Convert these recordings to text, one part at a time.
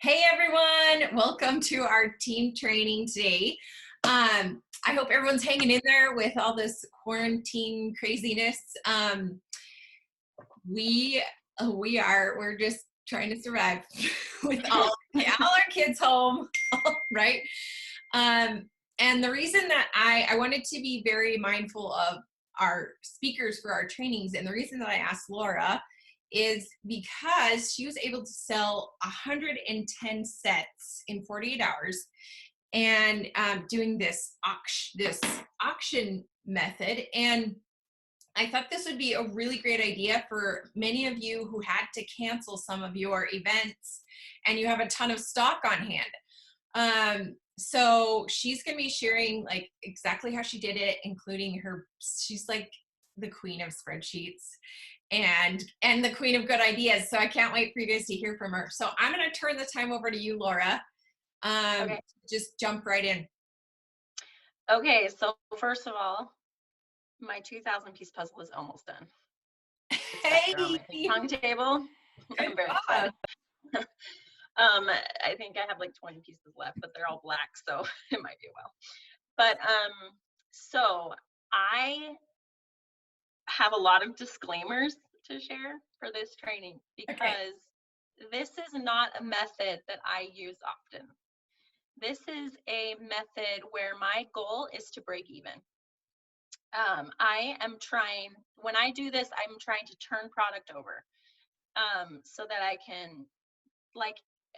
Hey everyone, welcome to our team training today. I hope everyone's hanging in there with all this quarantine craziness. We we're just trying to survive with all our kids home, right? And the reason that I wanted to be very mindful of our speakers for our trainings, and the reason that I asked Laura is because she was able to sell 110 sets in 48 hours and doing this auction method. And I thought this would be a really great idea for many of you who had to cancel some of your events and you have a ton of stock on hand. So she's going to be sharing like exactly how she did it, including she's like the queen of spreadsheets and the queen of good ideas. So I can't wait for you guys to hear from her. So I'm going to turn the time over to you, Laura. Okay. Just jump right in. Okay, so first of all, my 2,000 piece puzzle is almost done. It's back there on my ping pong table. I'm very excited. I think I have like 20 pieces left, but they're all black, so it might be a while. But so I have a lot of disclaimers to share for this training because this is not a method that I use often. This is a method where my goal is to break even. I am trying, when I do this, I'm trying to turn product over so that I can,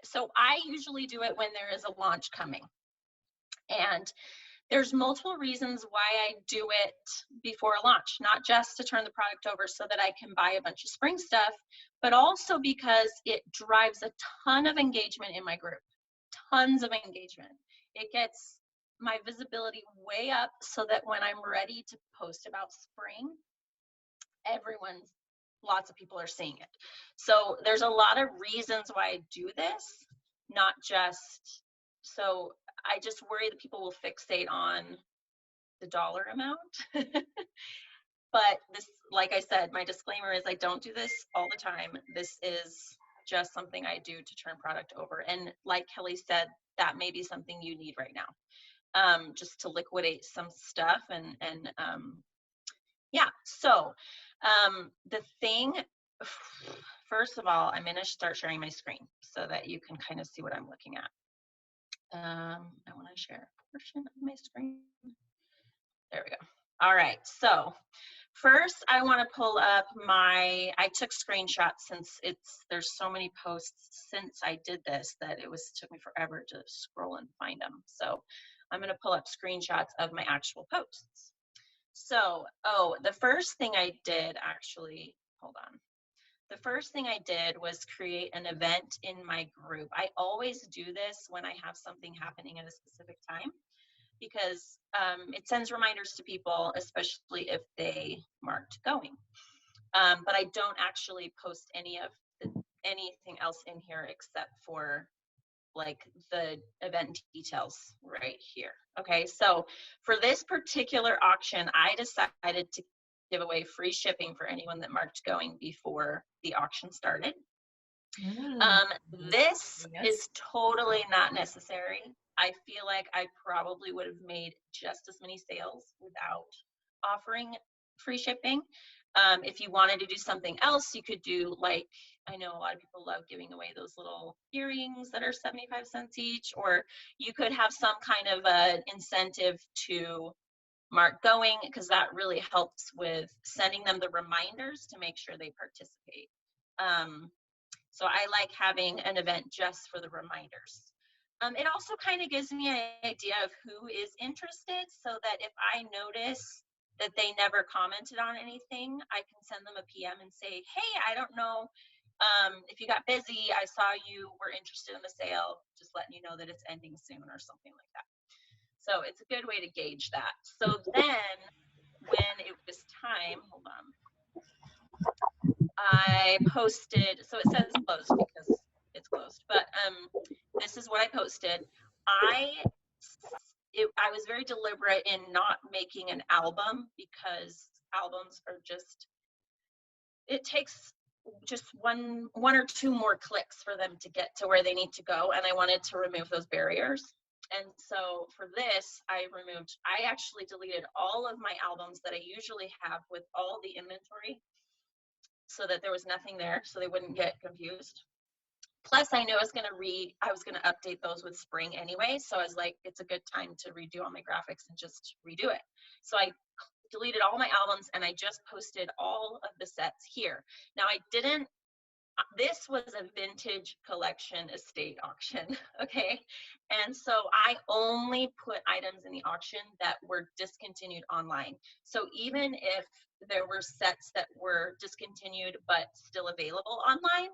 so I usually do it when there is a launch coming. And there's multiple reasons why I do it before a launch, not just to turn the product over so that I can buy a bunch of spring stuff, but also because it drives a ton of engagement in my group, tons of engagement. It gets my visibility way up so that when I'm ready to post about spring, lots of people are seeing it. So there's a lot of reasons why I do this, not just, so I just worry that people will fixate on the dollar amount. But this, like I said, my disclaimer is I don't do this all the time. This is just something I do to turn product over. And like Kelly said, that may be something you need right now, just to liquidate some stuff. And yeah, so the thing, first of all, I'm going to start sharing my screen so that you can kind of see what I'm looking at. I want to share a portion of my screen. There we go. All right, so first I want to pull up I took screenshots since there's so many posts since I did this that took me forever to scroll and find them. So I'm going to pull up screenshots of my actual posts. So, the first thing I did actually, hold on. The first thing I did was create an event in my group. I always do this when I have something happening at a specific time because it sends reminders to people, especially if they marked going. But I don't actually post anything else in here except for like the event details right here. Okay, so for this particular auction, I decided to give away free shipping for anyone that marked going before the auction started. This is totally not necessary. I feel like I probably would have made just as many sales without offering free shipping. If you wanted to do something else, you could do like, I know a lot of people love giving away those little earrings that are 75 cents each, or you could have some kind of an incentive to mark going because that really helps with sending them the reminders to make sure they participate. So I like having an event just for the reminders. It also kind of gives me an idea of who is interested so that if I notice that they never commented on anything, I can send them a PM and say, hey, I don't know if you got busy, I saw you were interested in the sale, just letting you know that it's ending soon or something like that. So it's a good way to gauge that. So then when it was time, hold on, I posted, so it says closed because it's closed, but this is what I posted. I was very deliberate in not making an album because albums are just, it takes just one or two more clicks for them to get to where they need to go. And I wanted to remove those barriers. And so for this, I actually deleted all of my albums that I usually have with all the inventory so that there was nothing there, so they wouldn't get confused. Plus, I knew I was going to update those with spring anyway. So I was like, it's a good time to redo all my graphics and just redo it. So I deleted all my albums and I just posted all of the sets here. Now this was a vintage collection estate auction, okay? And so I only put items in the auction that were discontinued online. So even if there were sets that were discontinued but still available online,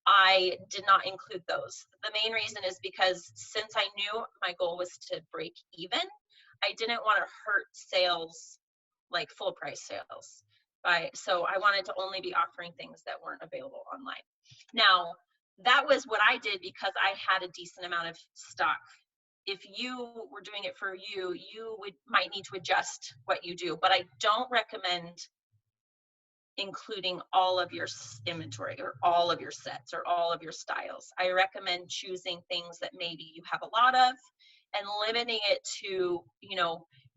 I did not include those. The main reason is because since I knew my goal was to break even, I didn't want to hurt sales, like full price sales. So I wanted to only be offering things that weren't available online. Now, that was what I did because I had a decent amount of stock. If you were doing it for you, might need to adjust what you do, but I don't recommend including all of your inventory or all of your sets or all of your styles. I recommend choosing things that maybe you have a lot of and limiting it to,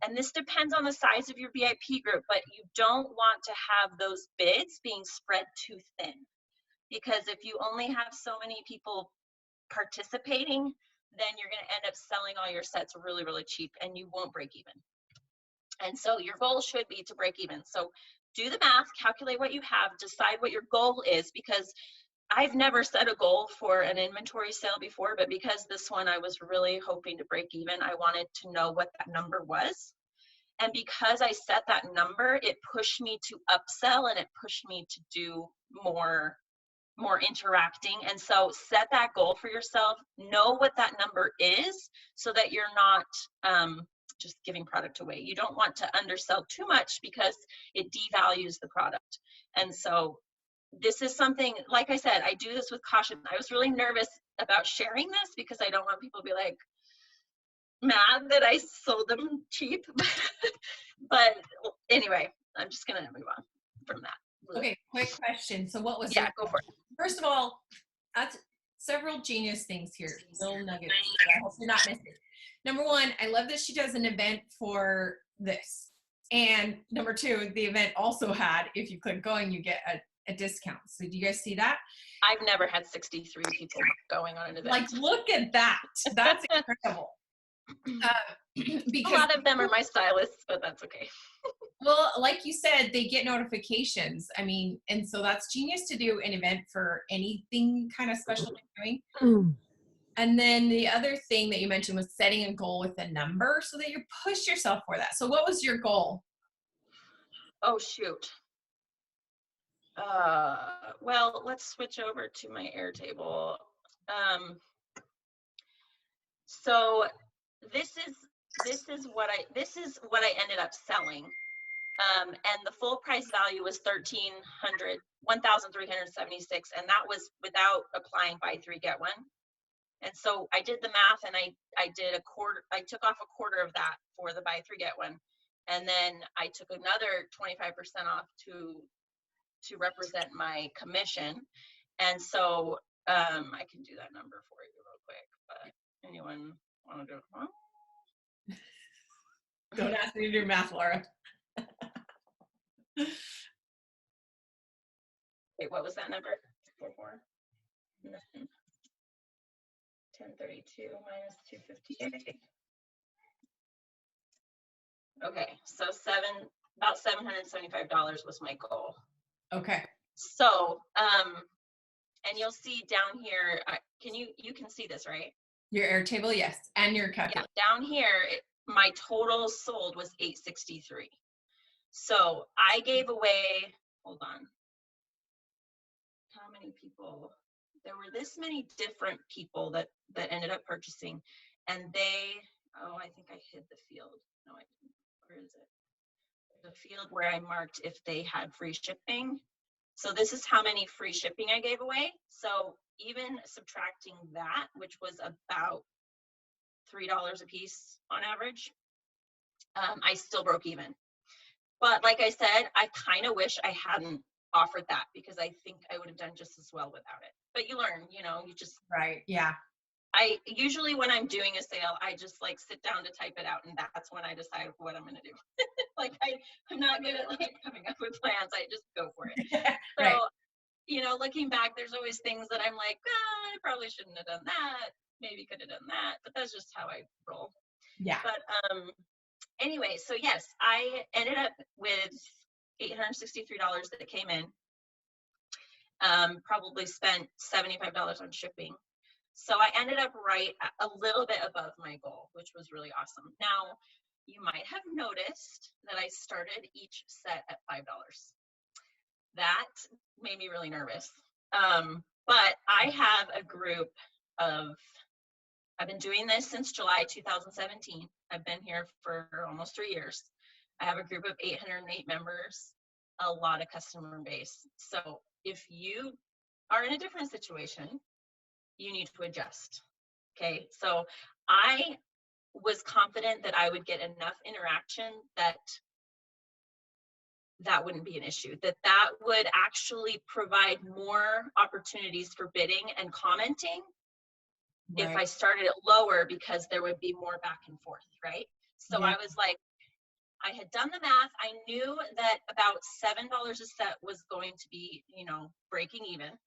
and this depends on the size of your VIP group, but you don't want to have those bids being spread too thin, because if you only have so many people participating, then you're going to end up selling all your sets really, really cheap and you won't break even. And so your goal should be to break even. So do the math, calculate what you have, decide what your goal is, because I've never set a goal for an inventory sale before, but because this one I was really hoping to break even, I wanted to know what that number was. And because I set that number, it pushed me to upsell and it pushed me to do more interacting. And so set that goal for yourself, know what that number is so that you're not just giving product away. You don't want to undersell too much because it devalues the product. And so this is something, like I said, I do this with caution. I was really nervous about sharing this because I don't want people to be like mad that I sold them cheap. But anyway, I'm just gonna move on from that. Okay, quick question. So what was go for it. First of all, that's several genius things here, little nuggets. I hope you're not missing. Number one, I love that she does an event for this. And number two, the event also had, if you click going, you get a discount. So do you guys see that? I've never had 63 people going on an event. Like, look at that. That's incredible. Because a lot of them are my stylists, but that's okay. Well, like you said, they get notifications. I mean, and so that's genius to do an event for anything kind of special you're doing. And then the other thing that you mentioned was setting a goal with a number so that you push yourself for that. So what was your goal? Oh, shoot. Well, let's switch over to my Airtable. So this is what I ended up selling. And the full price value was $1,376, and that was without applying buy three get one. And so I did the math, and I did a quarter. I took off a quarter of that for the buy three get one, and then I took another 25% off to represent my commission. And so I can do that number for you real quick. But anyone want to do it? Huh? Don't ask me to do math, Laura. Wait, what was that number? 44. 1032 minus 258. Okay, so about $775 was my goal. Okay. So, and you'll see down here. You can see this, right? Your Airtable, yes, and your calculator. Yeah, down here, my total sold was $863. So I gave away. Hold on. How many people? There were this many different people that ended up purchasing, and I think I hid the field. No, I didn't. Where is it? The field where I marked if they had free shipping. So this is how many free shipping I gave away. So even subtracting that, which was about $3 a piece on average, I still broke even. But like I said, I kind of wish I hadn't offered that, because I think I would have done just as well without it. But you learn, you just, Right. Yeah. I usually, when I'm doing a sale, I just like sit down to type it out, and that's when I decide what I'm going to do. Like I'm not good at like coming up with plans. I just go for it. Right. So, looking back, there's always things that I'm like, I probably shouldn't have done that. Maybe could have done that, but that's just how I roll. Yeah. But anyway, so yes, I ended up with $863 that came in. Probably spent $75 on shipping. So I ended up right a little bit above my goal, which was really awesome. Now, you might have noticed that I started each set at $5. That made me really nervous. But I have a group of, I've been doing this since July 2017. I've been here for almost 3 years. I have a group of 808 members, a lot of customer base. So if you are in a different situation, you need to adjust. Okay. So I was confident that I would get enough interaction that wouldn't be an issue, that would actually provide more opportunities for bidding and commenting if Right. I started it lower, because there would be more back and forth, right? So Yeah. I was like, I had done the math. I knew that about $7 a set was going to be, breaking even.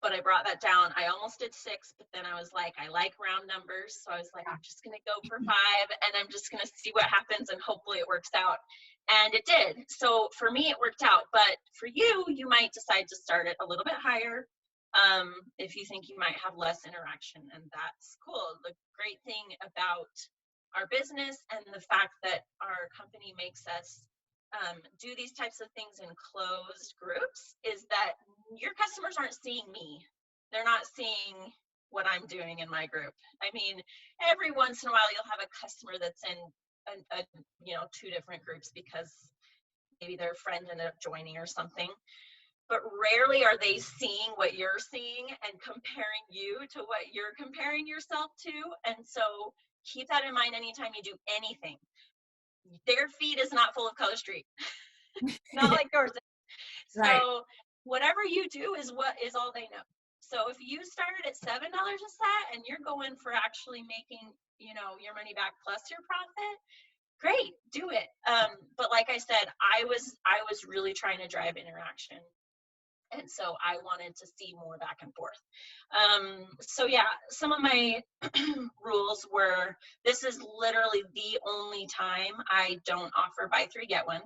But I brought that down. I almost did 6, but then I was like, I like round numbers. So I was like, I'm just going to go for 5, and I'm just going to see what happens, and hopefully it works out. And it did. So for me, it worked out. But for you, you might decide to start it a little bit higher if you think you might have less interaction. And that's cool. The great thing about our business and the fact that our company makes us do these types of things in closed groups is that your customers aren't seeing me. They're not seeing what I'm doing in my group. I mean, every once in a while you'll have a customer that's in a 2 different groups because maybe their friend ended up joining or something. But rarely are they seeing what you're seeing and comparing you to what you're comparing yourself to. And so keep that in mind anytime you do anything. Their feed is not full of Color Street. Not like yours. Right. So whatever you do is what is all they know. So if you started at $7 a set and you're going for actually making, your money back plus your profit, great, do it. But like I said, I was really trying to drive interaction. And so I wanted to see more back and forth. So yeah, some of my rules were, this is literally the only time I don't offer buy 3, get 1.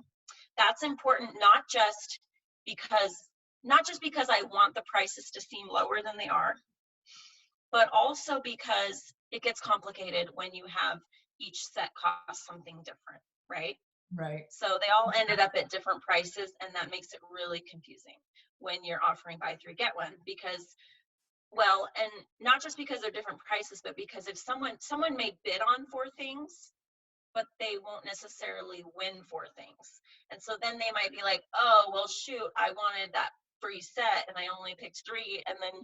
That's important, not just because I want the prices to seem lower than they are, but also because it gets complicated when you have each set cost something different, right? Right. So they all ended up at different prices, and that makes it really confusing when you're offering buy 3, get 1, because, well, and not just because they're different prices, but because if someone may bid on 4 things, but they won't necessarily win 4 things. And so then they might be like, oh, well, shoot, I wanted that free set and I only picked 3. And then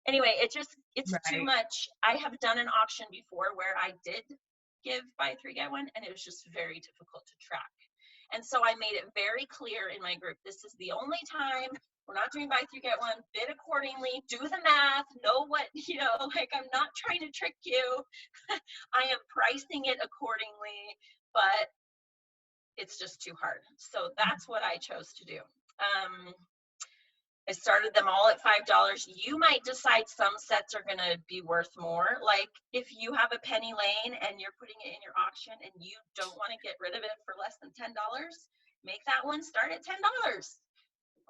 anyway, it's too Right. much. I have done an auction before where I did give buy 3, get 1, and it was just very difficult to track. And so I made it very clear in my group, this is the only time. We're not doing buy 3, get 1, bid accordingly, do the math, know what, like I'm not trying to trick you. I am pricing it accordingly, but it's just too hard. So that's what I chose to do. I started them all at $5. You might decide some sets are going to be worth more. Like if you have a penny lane and you're putting it in your auction and you don't want to get rid of it for less than $10, make that one start at $10.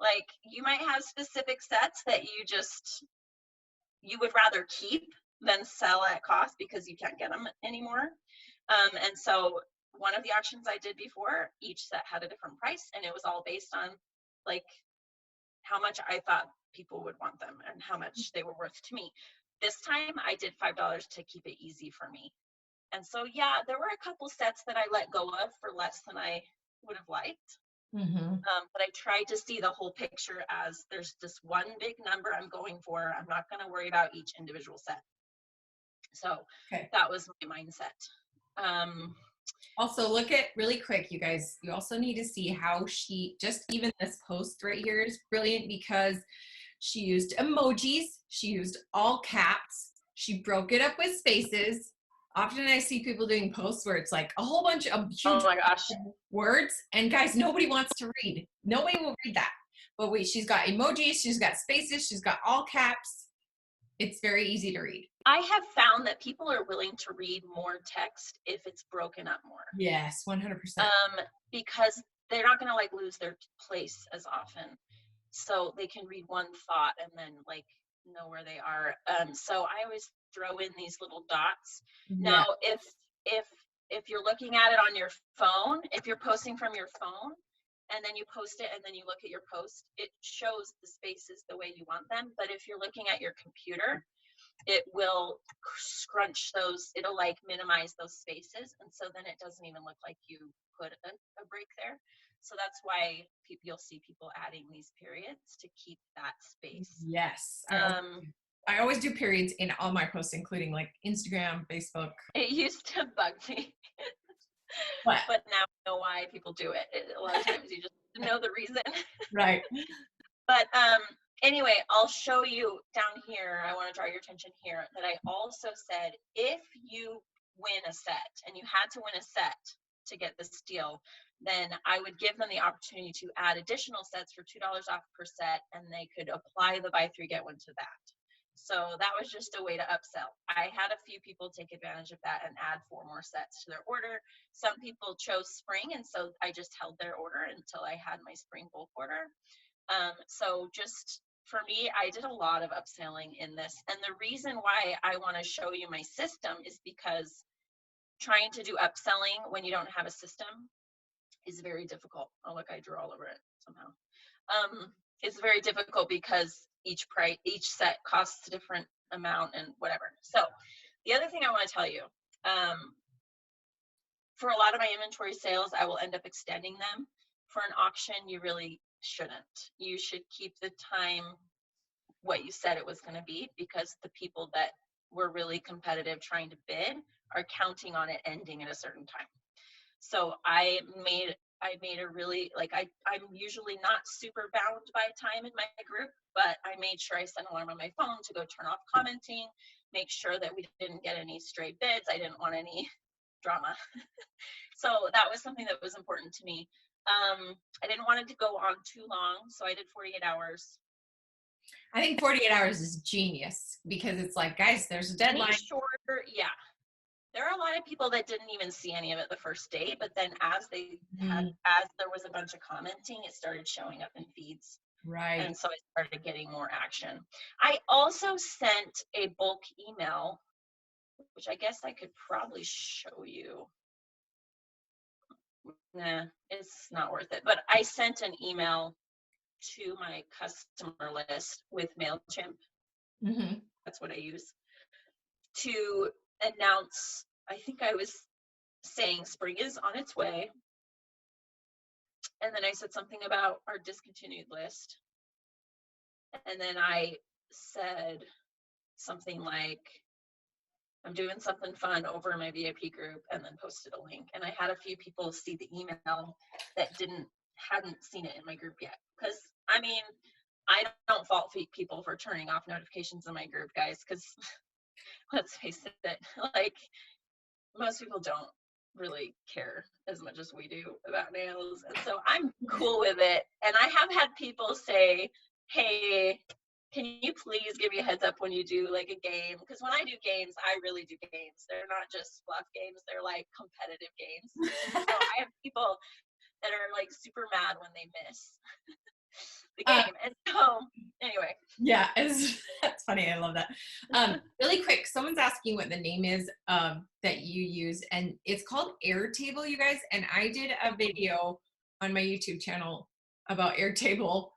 Like you might have specific sets that you would rather keep than sell at cost because you can't get them anymore. And so one of the auctions I did before, each set had a different price, and it was all based on like how much I thought people would want them and how much they were worth to me. This time I did $5 to keep it easy for me. And so, yeah, there were a couple sets that I let go of for less than I would have liked. But I tried to see the whole picture as there's this one big number I'm going for. I'm not going to worry about each individual set. So Okay. that was my mindset. Also, look at really quick, you guys. You also need to see how she just even this post right here is brilliant because she used emojis, she used all caps, she broke it up with spaces. Often I see people doing posts where it's like a whole bunch of Oh huge my gosh. words, and guys, nobody wants to read. Nobody will read that. But wait, she's got emojis, she's got spaces, she's got all caps. It's very easy to read. I have found that people are willing to read more text if it's broken up more. Yes, 100%. Because they're not going to like lose their place as often. So they can read one thought and then like know where they are. So I always throw in these little dots. Yeah. Now, if you're looking at it on your phone, if you're posting from your phone and then you post it and then you look at your post, it shows the spaces the way you want them. But if you're looking at your computer, it will scrunch those, it'll like minimize those spaces. And so then it doesn't even look like you put a break there. So that's why you'll see people adding these periods to keep that space. Yes. I always do periods in all my posts, including like Instagram, Facebook. It used to bug me, But now I know why people do it. A lot of times you just know the reason. right. But anyway, I'll show you down here. I want to draw your attention here that I also said if you win a set, and you had to win a set to get this deal, then I would give them the opportunity to add additional sets for $2 off per set, and they could apply the buy three, get one to that. So that was just a way to upsell. I had a few people take advantage of that and add 4 more sets to their order. Some people chose spring, and so I just held their order until I had my spring bulk order. So just for me, I did a lot of upselling in this. And the reason why I want to show you my system is because trying to do upselling when you don't have a system is very difficult. Oh, look, I drew all over it somehow. It's very difficult because each set costs a different amount and whatever. So the other thing I want to tell you, for a lot of my inventory sales, I will end up extending them. For an auction, you really shouldn't. You should keep the time what you said it was going to be, because the people that were really competitive trying to bid are counting on it ending at a certain time. So I made a really, like, I'm usually not super bound by time in my group, but I made sure I set an alarm on my phone to go turn off commenting, make sure that we didn't get any stray bids. I didn't want any drama. So that was something that was important to me. I didn't want it to go on too long, so I did 48 hours. I think 48 hours is genius because it's like, guys, there's a deadline. Shorter, yeah. There are a lot of people that didn't even see any of it the first day, but then as there was a bunch of commenting, it started showing up in feeds. Right. And so I started getting more action. I also sent a bulk email, which I guess I could probably show you. Nah, it's not worth it. But I sent an email to my customer list with MailChimp. Mm-hmm. That's what I use to announce. I think I was saying spring is on its way. And then I said something about our discontinued list. And then I said something like, I'm doing something fun over in my VIP group, and then posted a link. And I had a few people see the email that hadn't seen it in my group yet. Because, I mean, I don't fault people for turning off notifications in my group, guys, because let's face it, like, most people don't really care as much as we do about nails. And so I'm cool with it. And I have had people say, hey, can you please give me a heads up when you do like a game? Because when I do games, I really do games. They're not just fluff games. They're like competitive games. So I have people that are like super mad when they miss the game. And so anyway. Yeah, that's funny. I love that. Really quick, someone's asking what the name is that you use, and it's called Airtable, you guys. And I did a video on my YouTube channel about Airtable.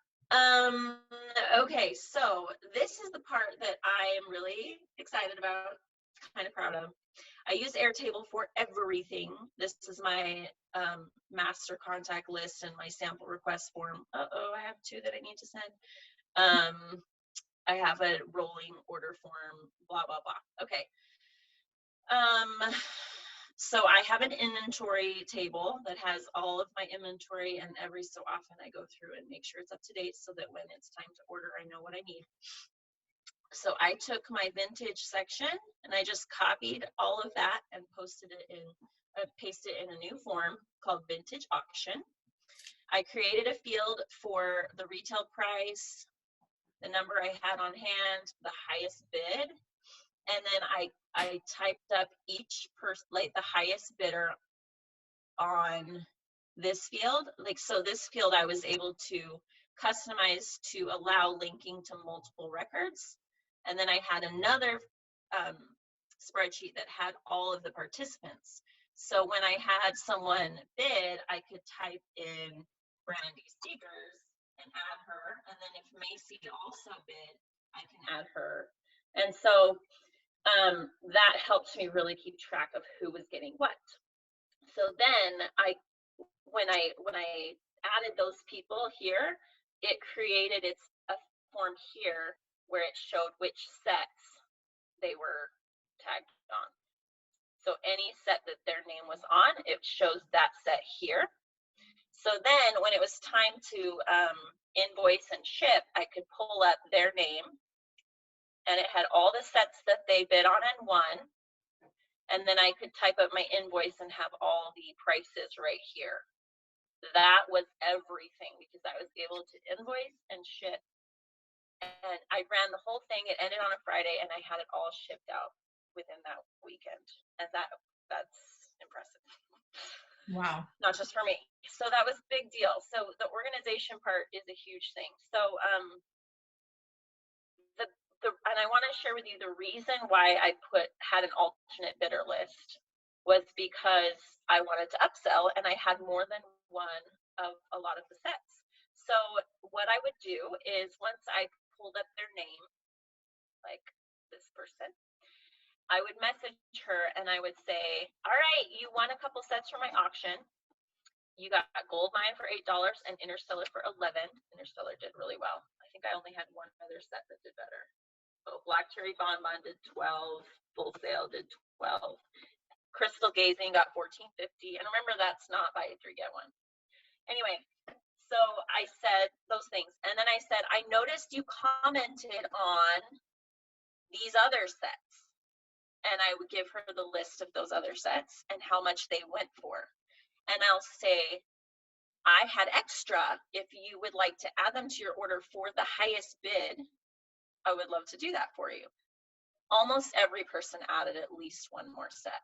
Okay, so this is the part that I am really excited about, kind of proud of. I use Airtable for everything. This is my master contact list and my sample request form. I have 2 that I need to send. I have a rolling order form, blah, blah, blah. Okay. So I have an inventory table that has all of my inventory, and every so often I go through and make sure it's up to date so that when it's time to order, I know what I need. So I took my vintage section and I just copied all of that and pasted it in a new form called vintage auction. I created a field for the retail price, the number I had on hand, the highest bid, and then I typed up each person, like the highest bidder on this field. Like, so this field I was able to customize to allow linking to multiple records. And then I had another spreadsheet that had all of the participants. So when I had someone bid, I could type in Brandy Seegers and add her. And then if Macy also bid, I can add her. And so that helps me really keep track of who was getting what. So then when I added those people here, it created a form here where it showed which sets they were tagged on. So any set that their name was on, it shows that set here. So then when it was time to invoice and ship, I could pull up their name, and it had all the sets that they bid on and won. And then I could type up my invoice and have all the prices right here. That was everything because I was able to invoice and ship. And I ran the whole thing. It ended on a Friday, and I had it all shipped out within that weekend. And that's impressive. Wow. Not just for me. So that was a big deal. So the organization part is a huge thing. So and I want to share with you the reason why I had an alternate bidder list was because I wanted to upsell, and I had more than one of a lot of the sets. So what I would do is once I pulled up their name, like this person, I would message her and I would say, all right, you won a couple sets from my auction. You got Gold Mine for $8 and Interstellar for 11. Interstellar did really well. I think I only had one other set that did better. So Black Cherry Bonbon did 12. Full Sail did 12. Crystal Gazing got $14.50. And remember, that's not buy 3 get 1. Anyway, so I said those things. And then I said, I noticed you commented on these other sets. And I would give her the list of those other sets and how much they went for. And I'll say, I had extra. If you would like to add them to your order for the highest bid, I would love to do that for you. Almost every person added at least one more set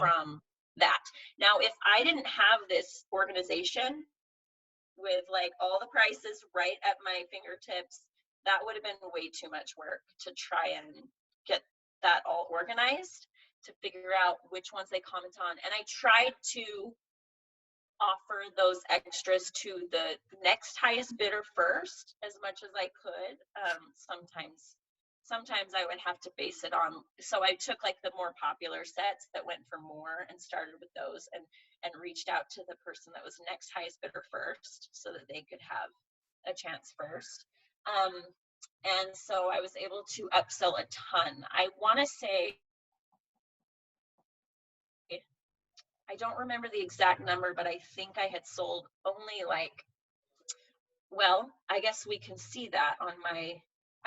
from that. Now, if I didn't have this organization with like all the prices right at my fingertips, that would have been way too much work to try and get that all organized, to figure out which ones they comment on. And I tried to offer those extras to the next highest bidder first as much as I could. Sometimes I would have to base it on, so I took like the more popular sets that went for more and started with those and reached out to the person that was next highest bidder first so that they could have a chance first. And so I was able to upsell a ton. I want to say, I don't remember the exact number, but I think I had sold only like, well, I guess we can see that on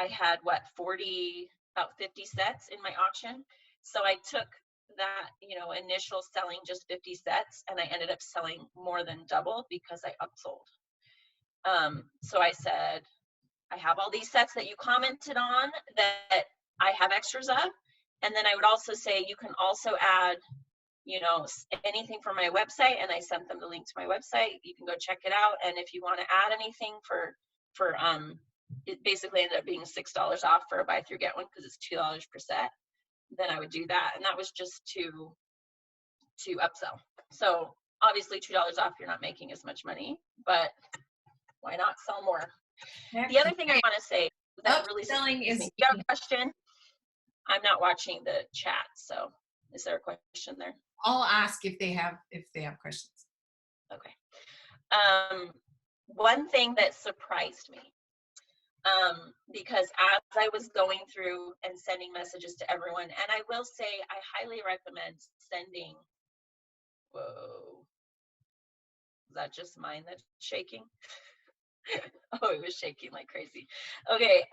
I had what, about 50 sets in my auction. So I took that, initial selling just 50 sets, and I ended up selling more than double because I upsold. So I said, I have all these sets that you commented on that I have extras of. And then I would also say, you can also add, anything from my website, and I sent them the link to my website. You can go check it out. And if you want to add anything for it basically ended up being $6 off for a buy 3 get 1 because it's $2 per set, then I would do that. And that was just to upsell. So obviously $2 off, you're not making as much money, but why not sell more? The other thing I want to say that really selling is. You have a question? I'm not watching the chat, so is there a question there? I'll ask if they have questions. Okay. One thing that surprised me, because as I was going through and sending messages to everyone, and I will say I highly recommend sending Whoa. Is that just mine that's shaking? Oh, it was shaking like crazy. Okay.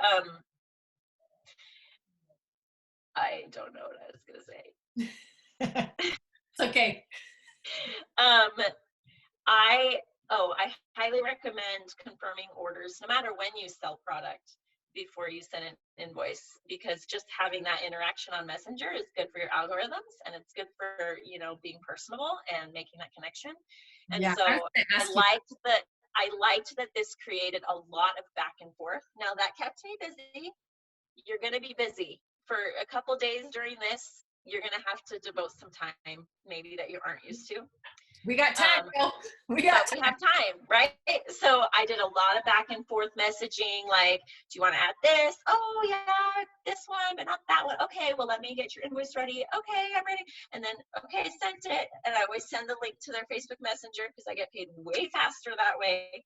I don't know what I was gonna say. It's okay. Um, I highly recommend confirming orders no matter when you sell product before you send an invoice, because just having that interaction on Messenger is good for your algorithms, and it's good for, being personable and making that connection. And Yeah, I was so gonna I ask you. liked that I liked that this created a lot of back and forth. Now that kept me busy. You're going to be busy for a couple days during this. You're going to have to devote some time maybe that you aren't used to. We got time, Um, Bill. We got but we have time, right? So I did a lot of back and forth messaging, like, do you want to add this? Oh yeah, this one, but not that one. Okay, well, let me get your invoice ready. Okay, I'm ready. And then, okay, sent it. And I always send the link to their Facebook Messenger because I get paid way faster that way,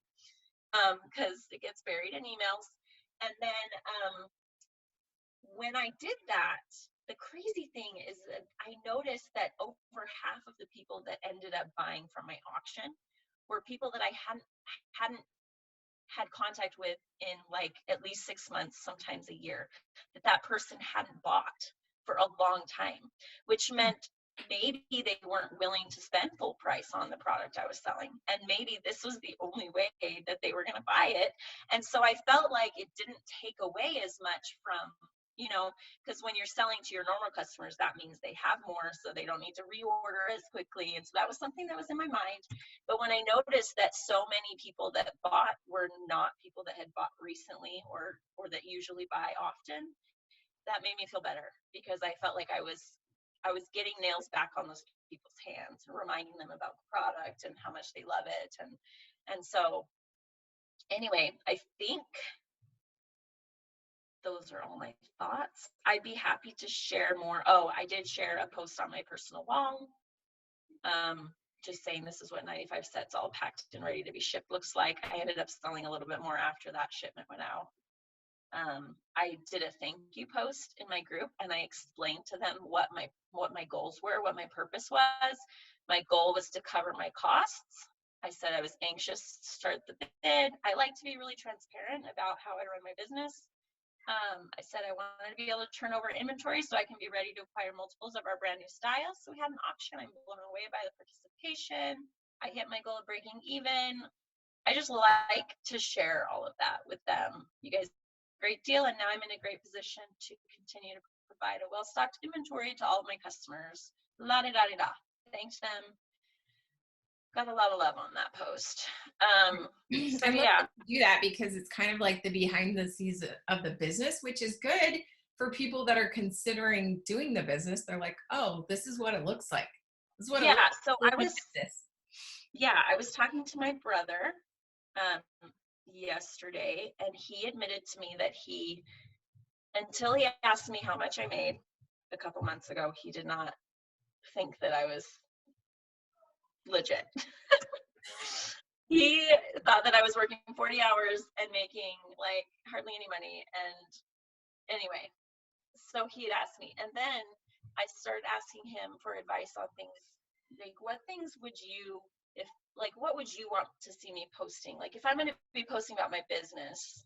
because it gets buried in emails. And then when I did that, the crazy thing is that I noticed that over half of the people that ended up buying from my auction were people that I hadn't had contact with in like at least 6 months, sometimes a year, that person hadn't bought for a long time, which meant maybe they weren't willing to spend full price on the product I was selling. And maybe this was the only way that they were going to buy it. And so I felt like it didn't take away as much from, because when you're selling to your normal customers, that means they have more, so they don't need to reorder as quickly. And so that was something that was in my mind. But when I noticed that so many people that bought were not people that had bought recently or that usually buy often, that made me feel better, because I felt like I was getting nails back on those people's hands and reminding them about the product and how much they love it. And so anyway, I think those are all my thoughts. I'd be happy to share more. Oh, I did share a post on my personal wall, just saying this is what 95 sets all packed and ready to be shipped looks like. I ended up selling a little bit more after that shipment went out. I did a thank you post in my group, and I explained to them what my goals were, what my purpose was. My goal was to cover my costs. I said I was anxious to start the bid. I like to be really transparent about how I run my business. I said I wanted to be able to turn over inventory so I can be ready to acquire multiples of our brand new styles. So we had an auction. I'm blown away by the participation. I hit my goal of breaking even. I just like to share all of that with them. You guys, great deal. And now I'm in a great position to continue to provide a well-stocked inventory to all of my customers. La da da da. Thanks them. Got a lot of love on that post. So I love yeah. that you do that, because it's kind of like the behind the scenes of the business, which is good for people that are considering doing the business. They're like, oh, this is what it looks like. This is what it looks Yeah. So like when we did this. I was talking to my brother yesterday, and he admitted to me that until he asked me how much I made a couple months ago, he did not think that I was legit. He thought that I was working 40 hours and making like hardly any money. And anyway, so he had asked me, and then I started asking him for advice on things like, what things would you, what would you want to see me posting? Like, if I'm going to be posting about my business.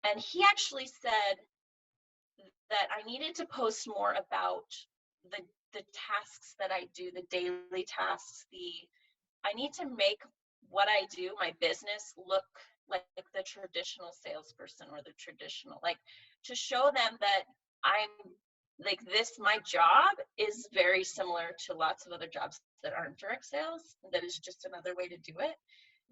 And he actually said that I needed to post more about the tasks that I do, the daily tasks. I need to make what I do, my business, look like the traditional salesperson, or the traditional, like, to show them that I'm like this. My job is very similar to lots of other jobs that aren't direct sales. That is just another way to do it.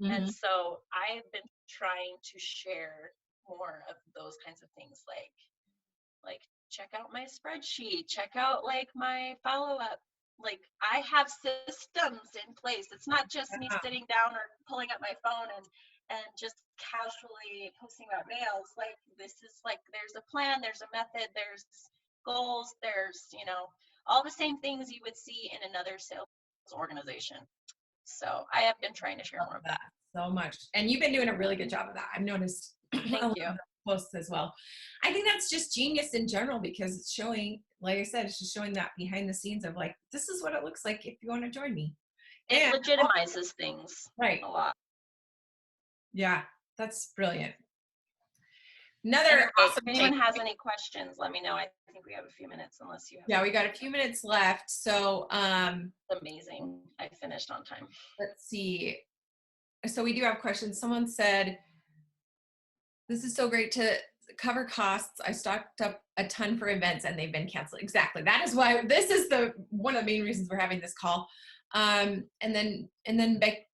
And Mm-hmm. so I've been trying to share more of those kinds of things, like check out my spreadsheet, check out like my follow-up. Like, I have systems in place. It's not just me sitting down or pulling up my phone and just casually posting about nails. Like, this is like, there's a plan, there's a method, there's goals, there's, all the same things you would see in another sales organization. So I have been trying to share more of that. So much. And you've been doing a really good job of that. I've noticed a Thank lot you. of posts as well. I think that's just genius in general, because it's showing, like I said, it's just showing that behind the scenes of like, this is what it looks like if you want to join me. it And legitimizes things right. a lot. Yeah, that's brilliant. Anyway, Another if awesome anyone take. has any questions, let me know. I think we have a few minutes unless you have Yeah, we got something. a few minutes left. So Amazing. I finished on time. let's see. So we do have questions. Someone said, this is so great to cover costs. I stocked up a ton for events and they've been canceled. Exactly. That is why this is one of the main reasons we're having this call. And then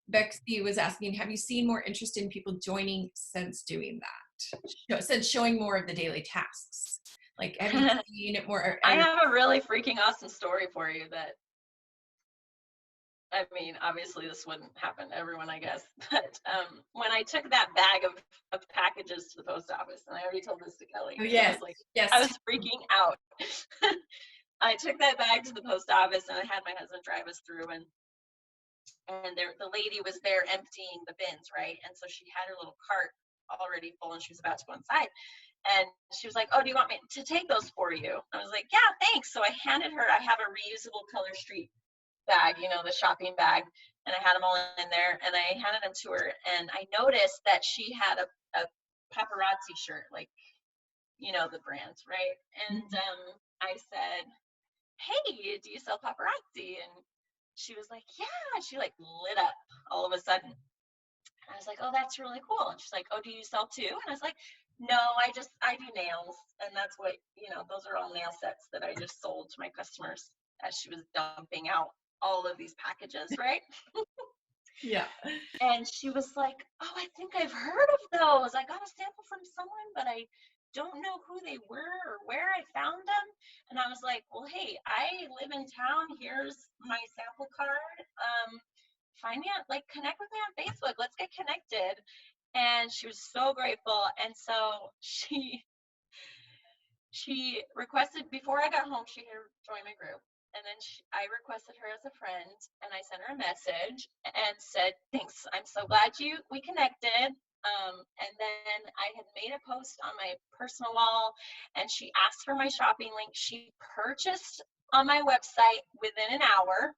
Bexy was asking, have you seen more interest in people joining since doing that? Since showing more of the daily tasks? Like, have you seen it more? I have a really freaking awesome story for you that, I mean, obviously this wouldn't happen to everyone, I guess. But when I took that bag of packages to the post office, and I already told this to Kelly, Oh, so I yes. was like, Yes. I was freaking out. I took that bag to the post office and I had my husband drive us through, and the lady was there emptying the bins, right? And so she had her little cart already full and she was about to go inside. And she was like, oh, do you want me to take those for you? I was like, yeah, thanks. So I handed her, I have a reusable Color Street bag, the shopping bag, and I had them all in there, and I handed them to her, and I noticed that she had a paparazzi shirt, like, the brand, right? And I said, hey, do you sell paparazzi? And she was like, yeah. She like lit up all of a sudden. And I was like, oh, that's really cool. And she's like, oh, do you sell too? And I was like, no, I do nails. And that's what, those are all nail sets that I just sold to my customers as she was dumping out all of these packages, right? Yeah. And she was like, oh, I think I've heard of those. I got a sample from someone, but I don't know who they were or where I found them. And I was like, well, hey, I live in town. Here's my sample card. Find me connect with me on Facebook. Let's get connected. And she was so grateful. And so she requested, before I got home, she had joined my group. And then I requested her as a friend, and I sent her a message and said, thanks, I'm so glad we connected. And then I had made a post on my personal wall, and she asked for my shopping link. She purchased on my website within an hour.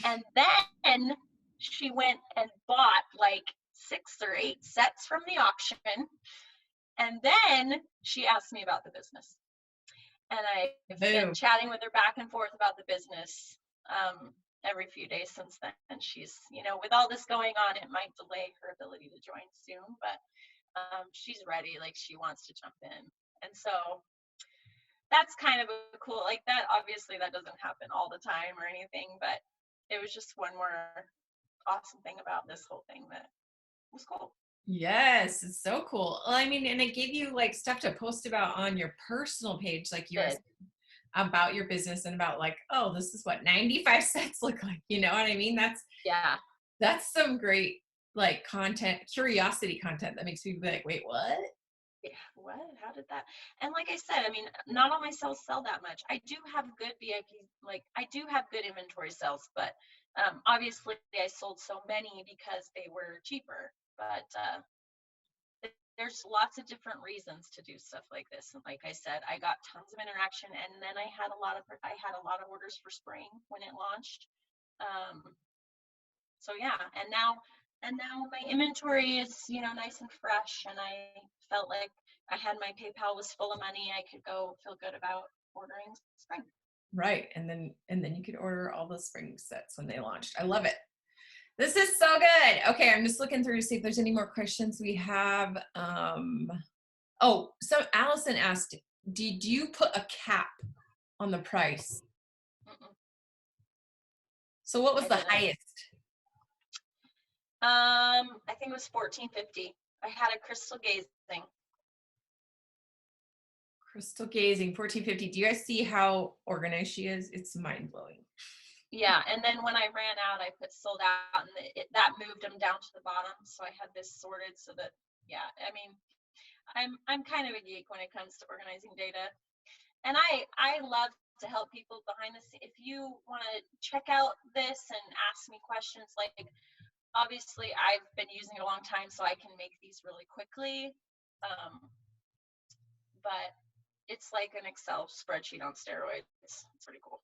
And then she went and bought like 6 or 8 sets from the auction. And then she asked me about the business. And I've been chatting with her back and forth about the business every few days since then. And she's, with all this going on, it might delay her ability to join soon, but she's ready. Like, she wants to jump in. And so that's kind of a cool, like, that, obviously that doesn't happen all the time or anything, but it was just one more awesome thing about this whole thing that was cool. Yes, it's so cool. Well, I mean, and it gave you like stuff to post about on your personal page, like yours, about your business and about like, oh, this is what 95 cents look like. You know what I mean? That's some great like content, curiosity content that makes people be like, wait, what? Yeah, what? How did that? And like I said, I mean, not all my sales sell that much. I do have good VIP, like I do have good inventory sales, but obviously I sold so many because they were cheaper. But there's lots of different reasons to do stuff like this. And like I said, I got tons of interaction, and then I had a lot of orders for spring when it launched. So yeah, and now my inventory is, nice and fresh, and I felt like I had my PayPal was full of money. I could go feel good about ordering spring. Right. And then you could order all the spring sets when they launched. I love it. This is so good. Okay, I'm just looking through to see if there's any more questions we have. So Allison asked, did you put a cap on the price? Mm-mm. So what was the highest? I think it was $14.50. I had a crystal gazing. Crystal gazing, $14.50. Do you guys see how organized she is? It's mind blowing. Yeah, and then when I ran out, I put sold out, and that moved them down to the bottom. So I had this sorted so that, yeah, I mean, I'm kind of a geek when it comes to organizing data, and I love to help people behind the scenes. If you want to check out this and ask me questions, like, obviously I've been using it a long time, so I can make these really quickly, but it's like an Excel spreadsheet on steroids. It's pretty cool.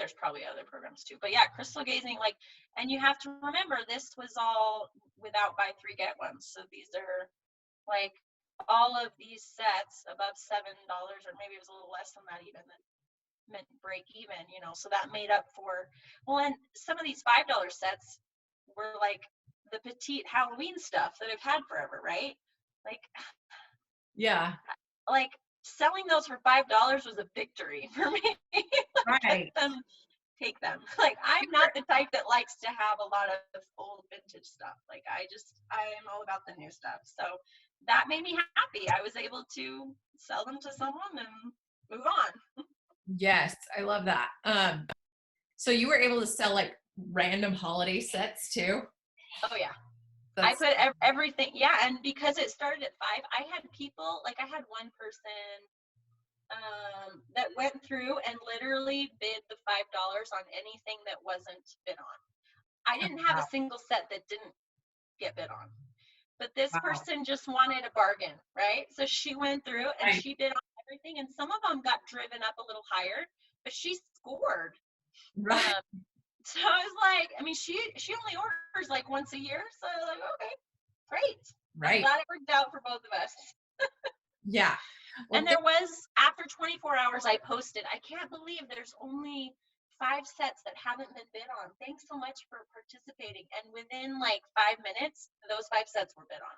there's probably other programs too, but yeah, crystal gazing, like, and you have to remember this was all without buy three get one. So these are like all of these sets above $7, or maybe it was a little less than that even, that meant break even, you know, so that made up for, well, and some of these $5 sets were like the petite Halloween stuff that I've had forever, right? Like, Yeah. like selling those for $5 was a victory for me. Right. Take them. Like, I'm not the type that likes to have a lot of old vintage stuff. Like, I'm all about the new stuff. So that made me happy. I was able to sell them to someone and move on. Yes, I love that. So you were able to sell like random holiday sets too? Oh yeah. I That's put everything. Yeah. And because it started at 5, I had people, like I had one person that went through and literally bid the $5 on anything that wasn't bid on. I didn't have wow. a single set that didn't get bid on. But this Wow. person just wanted a bargain, right? So she went through and Right. she bid on everything, and some of them got driven up a little higher, but she scored. Right. So I was like, I mean, she only orders like once a year, so I was like, okay, great. I'm Right. glad it worked out for both of us. Yeah. And Well, there was, after 24 hours, I posted, I can't believe there's only 5 sets that haven't been bid on. Thanks so much for participating. And within like 5 minutes, those 5 sets were bid on.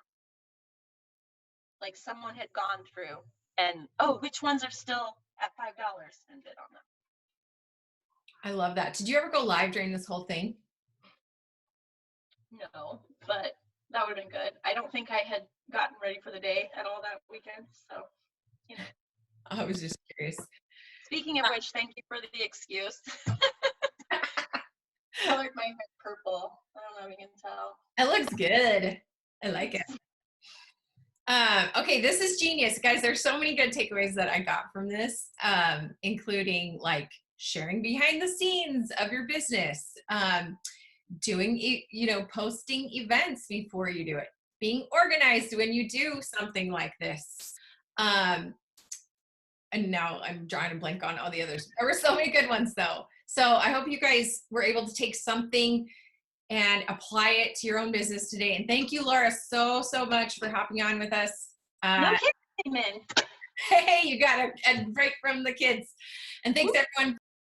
Like someone had gone through and, oh, which ones are still at $5 and bid on them. I love that. Did you ever go live during this whole thing? No, but that would have been good. I don't think I had gotten ready for the day at all that weekend. So, you know. I was just curious. Speaking of which, thank you for the excuse. Colored my hair purple. I don't know if you can tell. It looks good. I like it. Okay, this is genius, guys. There's so many good takeaways that I got from this, including like sharing behind the scenes of your business, doing, posting events before you do it, being organized when you do something like this. And now I'm drawing a blank on all the others. There were so many good ones though. So I hope you guys were able to take something and apply it to your own business today. And thank you, Laura, so much for hopping on with us. No kidding, man. Hey, you got a break from the kids. And thanks everyone